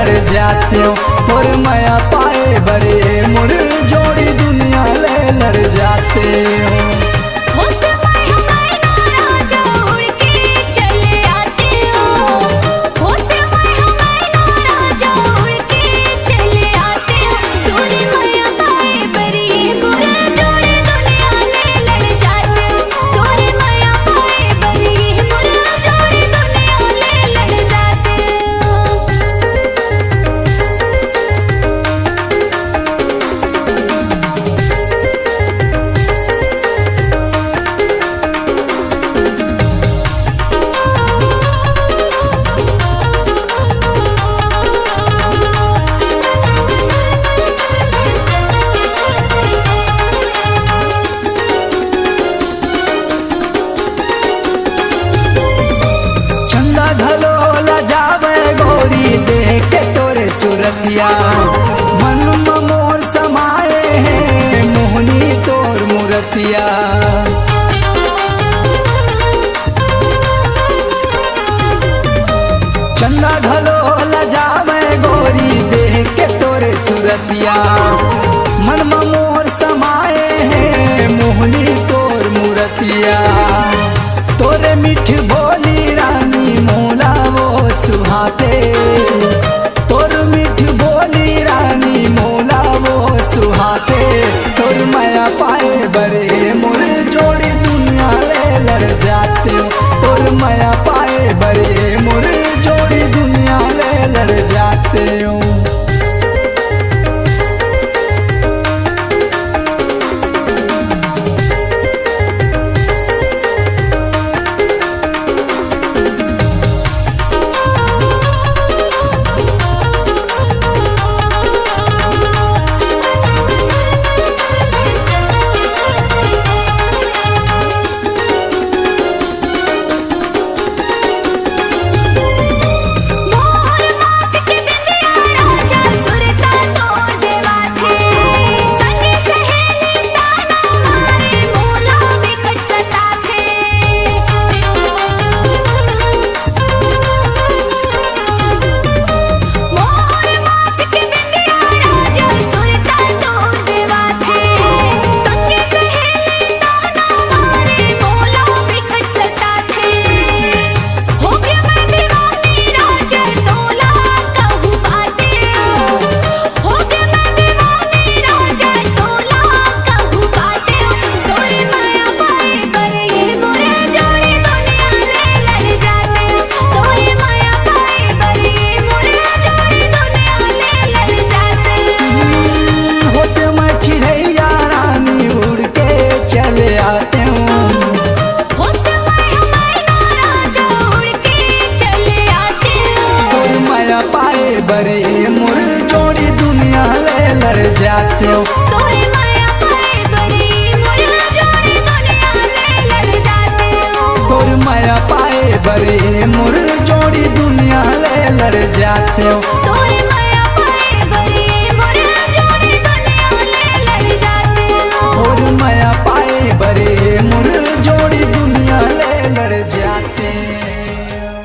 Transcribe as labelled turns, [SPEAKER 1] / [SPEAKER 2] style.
[SPEAKER 1] लड़ जाते हो। तोर माया पाए बरे मुर जोड़ी दुनिया ले लड़ जाते हो। देख के तोरे सूरतिया मन मोर समाए हैं मोहनी तोर मूर्तिया। चंदा घलो लजावे गोरी देख के तोरे सूरतिया मन मोर समाए हैं मोहनी तोर मूर्तिया। तोरे मीठ बोली रानी मोला वो सुहाते, तोर मीठ बोली रानी मोला वो सुहाते। तोर माया पाए बरे मोर जोड़ी दुनिया ले लड़ जाते हो। तोर माया पाए बरे मोर जोड़ी दुनिया ले लड़ जाते हो। बरे मुर जोड़ी दुनिया ले लड़ जाते हो।
[SPEAKER 2] तोरे माया पाए बरे मुर जोड़ी दुनिया ले लड़ जाते हो।
[SPEAKER 1] तोर माया पाए बरे मुर जोड़ी दुनिया ले लड़ जाते हो।